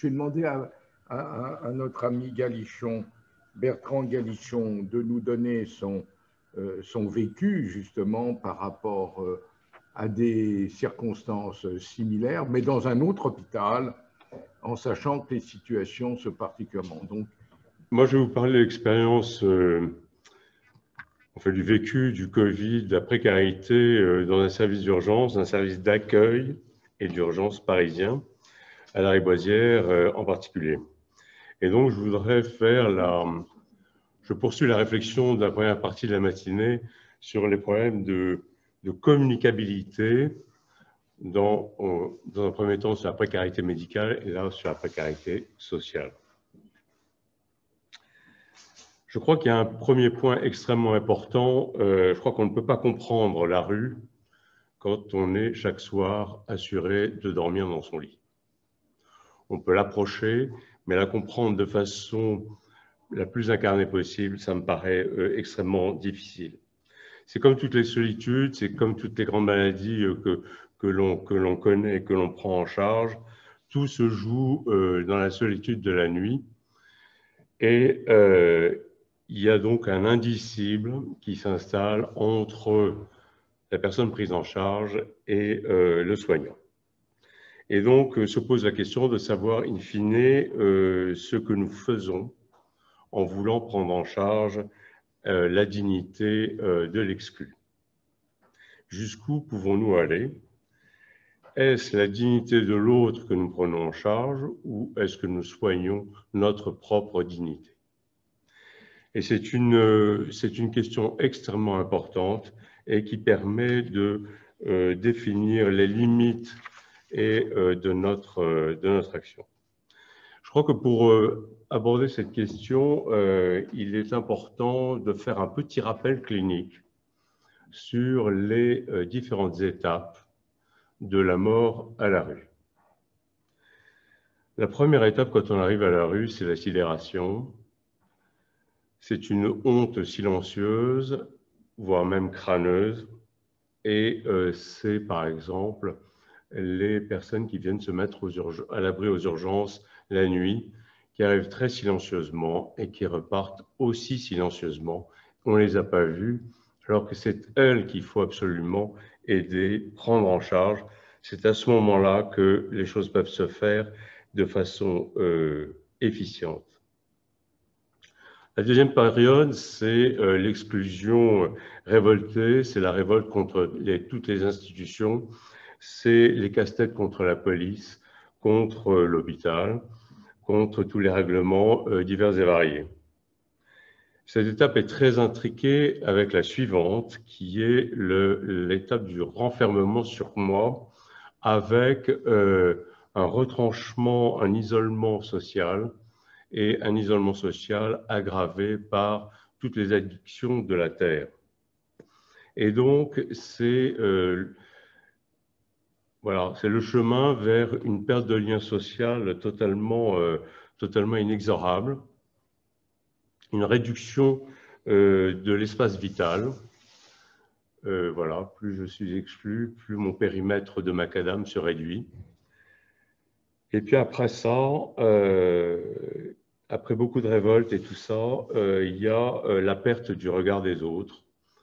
j'ai demandé à notre ami Galichon, Bertrand Galichon, de nous donner son vécu justement par rapport à des circonstances similaires, mais dans un autre hôpital, en sachant que les situations sont particulièrement. Donc, moi, je vais vous parler de l'expérience, du vécu du Covid, de la précarité dans un service d'urgence, un service d'accueil et d'urgence parisien, à la Lariboisière en particulier. Et donc, je voudrais je poursuis la réflexion de la première partie de la matinée sur les problèmes de communicabilité dans un premier temps sur la précarité médicale et là sur la précarité sociale. Je crois qu'il y a un premier point extrêmement important. Je crois qu'on ne peut pas comprendre la rue quand on est chaque soir assuré de dormir dans son lit. On peut l'approcher, mais la comprendre de façon la plus incarnée possible, ça me paraît extrêmement difficile. C'est comme toutes les solitudes, c'est comme toutes les grandes maladies que l'on connaît, que l'on prend en charge. Tout se joue dans la solitude de la nuit. Et il y a donc un indicible qui s'installe entre la personne prise en charge et le soignant. Et donc se pose la question de savoir in fine ce que nous faisons en voulant prendre en charge la dignité de l'exclu. Jusqu'où pouvons-nous aller? Est-ce la dignité de l'autre que nous prenons en charge ou est-ce que nous soignons notre propre dignité? Et c'est une question extrêmement importante et qui permet de définir les limites de notre action. Je crois que pour aborder cette question, il est important de faire un petit rappel clinique sur les différentes étapes de la mort à la rue. La première étape quand on arrive à la rue, c'est la sidération. C'est une honte silencieuse, voire même crâneuse. Et c'est par exemple les personnes qui viennent se mettre à l'abri aux urgences la nuit, qui arrivent très silencieusement et qui repartent aussi silencieusement. On ne les a pas vues, alors que c'est elles qu'il faut absolument aider, prendre en charge. C'est à ce moment-là que les choses peuvent se faire de façon efficiente. La deuxième période, c'est l'exclusion révoltée, c'est la révolte contre toutes les institutions, c'est les casse-têtes contre la police, contre l'hôpital, contre tous les règlements divers et variés. Cette étape est très intriquée avec la suivante, qui est l'étape du renfermement sur moi, avec un retranchement, un isolement social, et un isolement social aggravé par toutes les addictions de la terre. Et donc, c'est le chemin vers une perte de lien social totalement inexorable, une réduction de l'espace vital. Plus je suis exclu, plus mon périmètre de macadam se réduit. Et puis après ça, après beaucoup de révoltes et tout ça, il y a la perte du regard des autres.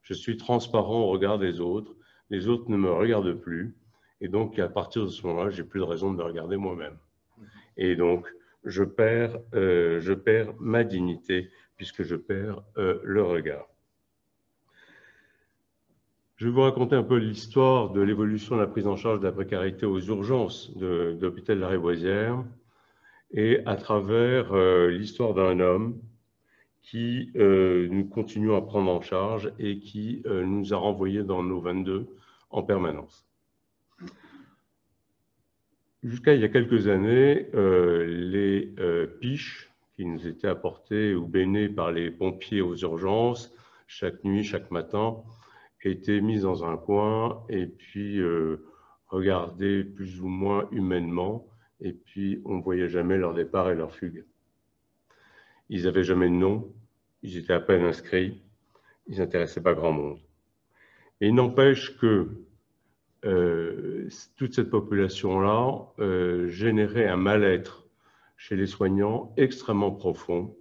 Je suis transparent au regard des autres. Les autres ne me regardent plus. Et donc, à partir de ce moment-là, j'ai plus de raison de me regarder moi-même. Et donc, je perds ma dignité puisque je perds le regard. Je vais vous raconter un peu l'histoire de l'évolution de la prise en charge de la précarité aux urgences de l'hôpital de la Lariboisière et à travers l'histoire d'un homme qui nous continuons à prendre en charge et qui nous a renvoyés dans nos 22 en permanence. Jusqu'à il y a quelques années, les piches qui nous étaient apportées ou bénées par les pompiers aux urgences, chaque nuit, chaque matin, étaient mises dans un coin et puis regardées plus ou moins humainement, et puis on ne voyait jamais leur départ et leur fugue. Ils n'avaient jamais de nom, ils étaient à peine inscrits, ils n'intéressaient pas grand monde. Et il n'empêche que toute cette population-là générait un mal-être chez les soignants extrêmement profond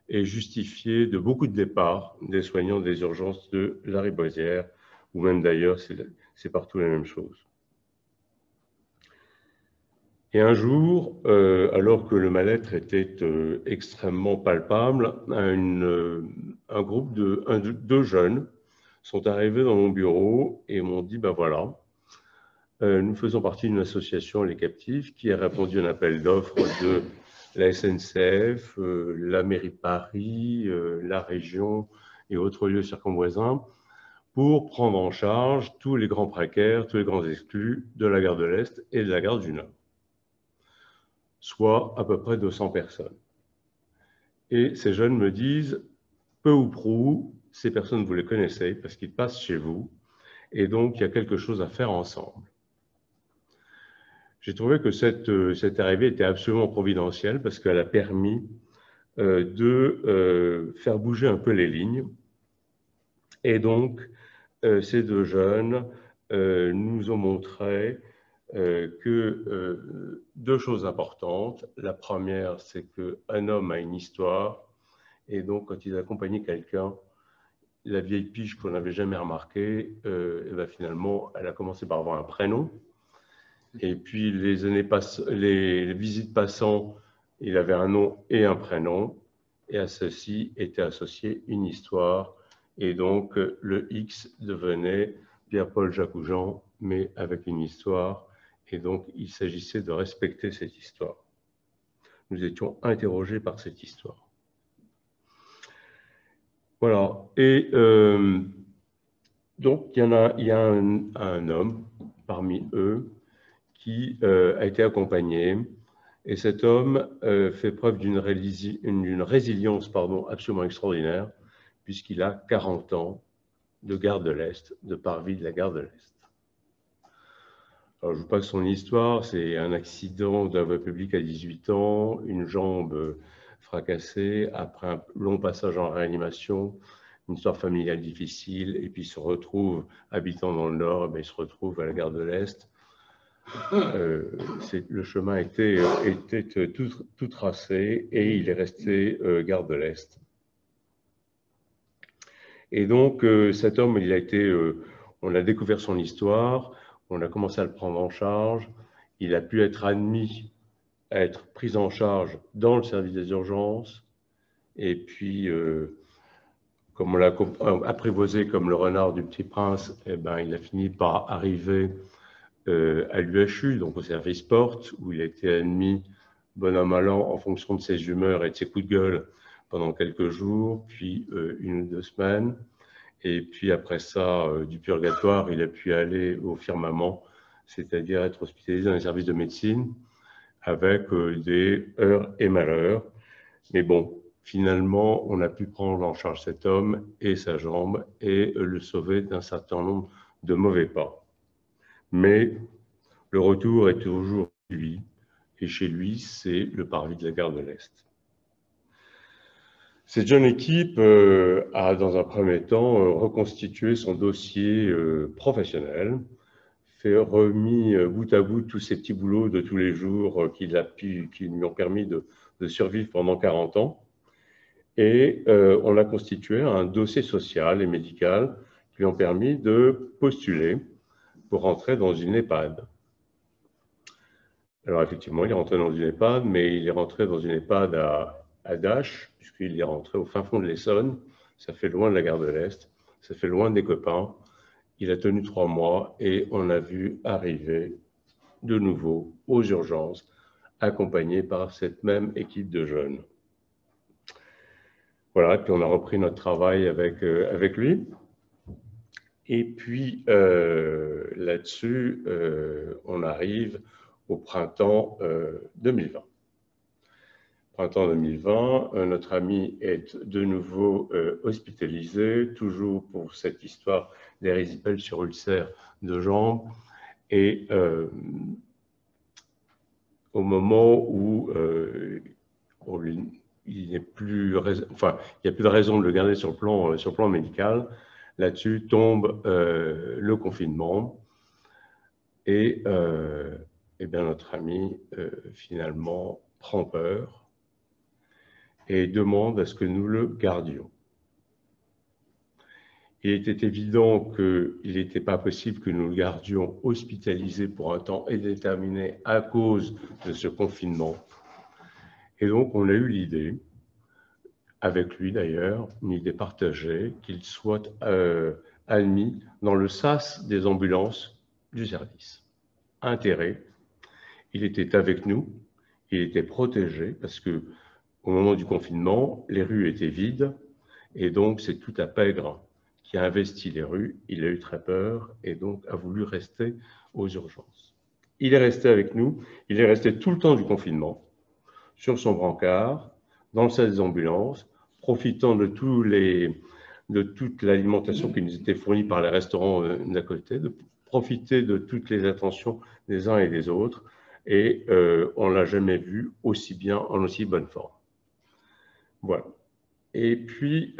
et justifié de beaucoup de départs des soignants des urgences de Lariboisière, ou même d'ailleurs, c'est partout la même chose. Et un jour, alors que le mal-être était extrêmement palpable, un groupe de deux jeunes sont arrivés dans mon bureau et m'ont dit, ben voilà, nous faisons partie d'une association, Les Captifs, qui a répondu à un appel d'offres de la SNCF, la mairie de Paris, la région et autres lieux circonvoisins pour prendre en charge tous les grands précaires, tous les grands exclus de la gare de l'Est et de la gare du Nord, soit à peu près 200 personnes. Et ces jeunes me disent, peu ou prou, ces personnes, vous les connaissez parce qu'ils passent chez vous, et donc il y a quelque chose à faire ensemble. J'ai trouvé que cette arrivée était absolument providentielle parce qu'elle a permis de faire bouger un peu les lignes. Et donc, ces deux jeunes nous ont montré deux choses importantes. La première, c'est qu'un homme a une histoire, et donc quand ils accompagnaient quelqu'un, la vieille pige qu'on n'avait jamais remarquée, et ben finalement, elle a commencé par avoir un prénom. Et puis les visites passant, il avait un nom et un prénom, et à ceci était associée une histoire. Et donc le X devenait Pierre-Paul Jacoujean, mais avec une histoire. Et donc il s'agissait de respecter cette histoire. Nous étions interrogés par cette histoire. Voilà. Et donc il y a un homme parmi eux qui a été accompagné. Et cet homme fait preuve d'une résilience absolument extraordinaire, puisqu'il a 40 ans de gare de l'Est, de parvis de la gare de l'Est. Alors, je vous passe son histoire. C'est un accident de la voie publique à 18 ans, une jambe fracassée, après un long passage en réanimation, une histoire familiale difficile, et puis il se retrouve, habitant dans le Nord, mais il se retrouve à la gare de l'Est. Le chemin était tout tracé et il est resté gare de l'Est. Et donc cet homme, on a découvert son histoire, on a commencé à le prendre en charge, il a pu être admis à être pris en charge dans le service des urgences, et puis comme on l'a apprivoisé comme le renard du Petit Prince, eh ben, il a fini par arriver à l'UHU, donc au service porte, où il a été admis bon an mal an en fonction de ses humeurs et de ses coups de gueule pendant quelques jours, puis 1 ou 2 semaines. Et puis après ça, du purgatoire, il a pu aller au firmament, c'est-à-dire être hospitalisé dans les services de médecine avec des heures et malheurs. Mais bon, finalement, on a pu prendre en charge cet homme et sa jambe et le sauver d'un certain nombre de mauvais pas. Mais le retour est toujours lui, et chez lui, c'est le parvis de la gare de l'Est. Cette jeune équipe a, dans un premier temps, reconstitué son dossier professionnel, remis bout à bout tous ces petits boulots de tous les jours qui lui ont permis de survivre pendant 40 ans. Et on a constitué un dossier social et médical qui lui ont permis de postuler pour rentrer dans une EHPAD. Alors effectivement, il est rentré dans une EHPAD, mais il est rentré dans une EHPAD à Dache, puisqu'il est rentré au fin fond de l'Essonne. Ça fait loin de la gare de l'Est, ça fait loin des copains. Il a tenu 3 mois et on l'a vu arriver de nouveau aux urgences, accompagné par cette même équipe de jeunes. Voilà, puis on a repris notre travail avec lui. Et puis là-dessus, on arrive au printemps 2020. Printemps 2020, notre ami est de nouveau hospitalisé, toujours pour cette histoire d'érysipèle sur ulcère de jambe. Et au moment où il n'y a plus de raison de le garder sur le plan médical, là-dessus tombe le confinement. Et bien notre ami, finalement, prend peur et demande à ce que nous le gardions. Il était évident qu'il n'était pas possible que nous le gardions hospitalisé pour un temps indéterminé à cause de ce confinement. Et donc, on a eu l'idée, avec lui d'ailleurs, une idée partagée, qu'il soit admis dans le sas des ambulances du service. Intérêt, il était avec nous, il était protégé parce que au moment du confinement, les rues étaient vides et donc c'est tout à Pègre qui a investi les rues. Il a eu très peur et donc a voulu rester aux urgences. Il est resté avec nous, il est resté tout le temps du confinement, sur son brancard, dans le sas des ambulances, profitant de toute l'alimentation qui nous était fournie par les restaurants d'à côté, de profiter de toutes les attentions des uns et des autres, et on ne l'a jamais vu aussi bien, en aussi bonne forme. Voilà. Et puis,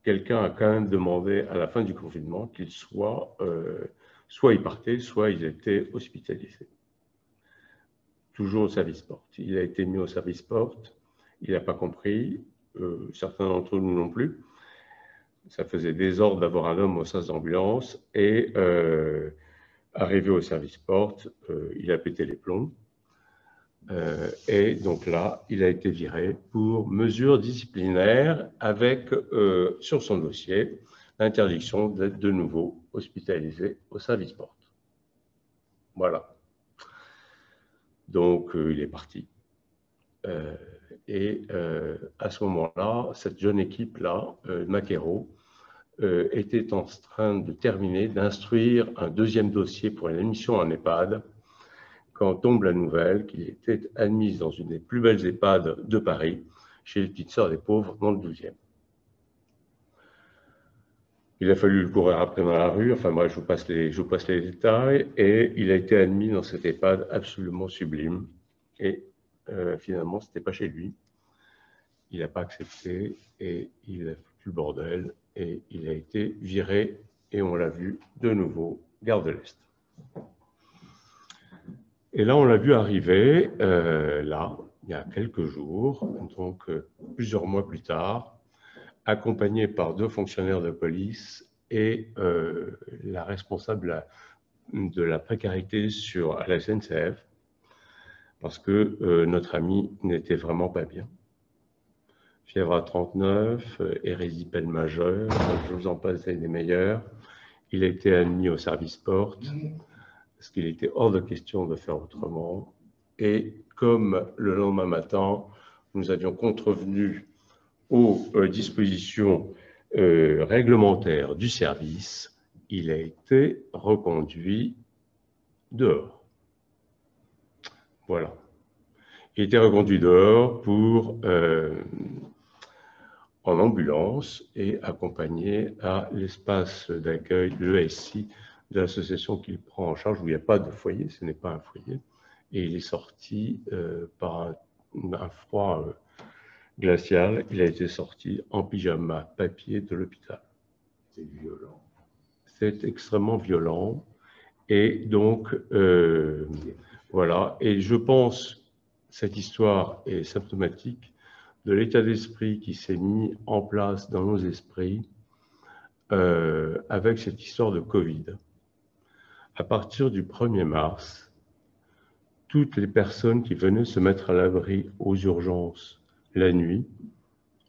quelqu'un a quand même demandé à la fin du confinement qu'il soit il partait, soit il était hospitalisé. Toujours au service porte. Il a été mis au service porte, il n'a pas compris, certains d'entre nous non plus. Ça faisait désordre d'avoir un homme au sas d'ambulance et arrivé au service porte, il a pété les plombs. Et donc là, il a été viré pour mesures disciplinaires avec, sur son dossier, l'interdiction d'être de nouveau hospitalisé au service porte. Voilà. Donc, il est parti. Et à ce moment-là, cette jeune équipe-là, Maquero, était en train de terminer, d'instruire un deuxième dossier pour une admission en EHPAD, quand tombe la nouvelle qu'il était admis dans une des plus belles EHPAD de Paris, chez les Petites Sœurs des Pauvres, dans le 12e. Il a fallu le courir après dans la rue, enfin bref, je vous passe les détails, et il a été admis dans cette EHPAD absolument sublime. Et finalement, ce n'était pas chez lui. Il n'a pas accepté, et il a foutu le bordel, et il a été viré, et on l'a vu de nouveau, gare de l'Est. Et là, on l'a vu arriver, là, il y a quelques jours, donc plusieurs mois plus tard, accompagné par 2 fonctionnaires de police et la responsable de la précarité à la SNCF, parce que notre ami n'était vraiment pas bien. Fièvre à 39, érysipèle majeure, je vous en passe des meilleurs. Il a été admis au service porte, parce qu'il était hors de question de faire autrement. Et comme le lendemain matin, nous avions contrevenu aux dispositions réglementaires du service, il a été reconduit dehors. Voilà. Il a été reconduit dehors en ambulance et accompagné à l'espace d'accueil, l'ESI, de l'association qu'il prend en charge, où il n'y a pas de foyer, ce n'est pas un foyer, et il est sorti par un froid glacial. Il a été sorti en pyjama papier de l'hôpital. C'est violent. C'est extrêmement violent, et donc voilà, et je pense cette histoire est symptomatique de l'état d'esprit qui s'est mis en place dans nos esprits avec cette histoire de Covid. À partir du 1er mars, toutes les personnes qui venaient se mettre à l'abri aux urgences la nuit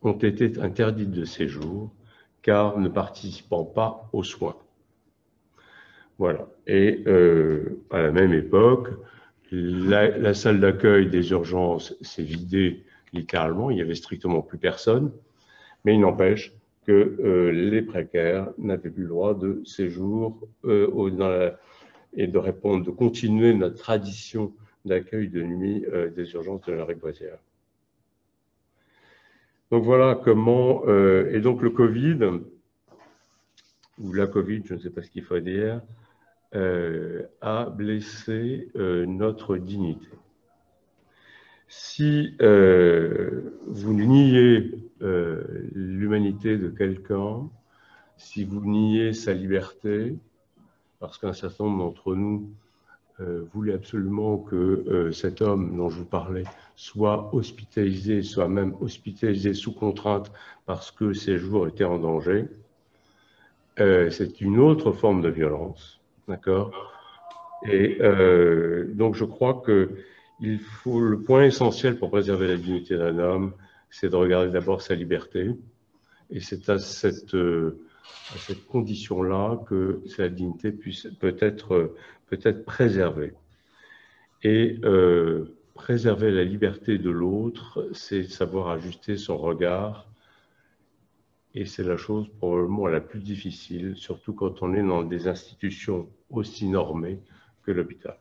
ont été interdites de séjour car ne participant pas aux soins. Voilà. Et à la même époque, la salle d'accueil des urgences s'est vidée littéralement, il n'y avait strictement plus personne, mais il n'empêche que les précaires n'avaient plus le droit de séjour et de répondre, de continuer notre tradition d'accueil de nuit des urgences de la Lariboisière. Donc voilà comment, et donc le Covid, ou la Covid, je ne sais pas ce qu'il faut dire, a blessé notre dignité. Si vous niez l'humanité de quelqu'un, si vous niez sa liberté, parce qu'un certain nombre d'entre nous voulait absolument que cet homme dont je vous parlais soit hospitalisé, soit même hospitalisé sous contrainte parce que ses jours étaient en danger. C'est une autre forme de violence, d'accord? Et donc je crois que le point essentiel pour préserver la dignité d'un homme, c'est de regarder d'abord sa liberté. Et c'est à cette condition-là que sa dignité peut être préservée. Et préserver la liberté de l'autre, c'est savoir ajuster son regard. Et c'est la chose probablement la plus difficile, surtout quand on est dans des institutions aussi normées que l'hôpital.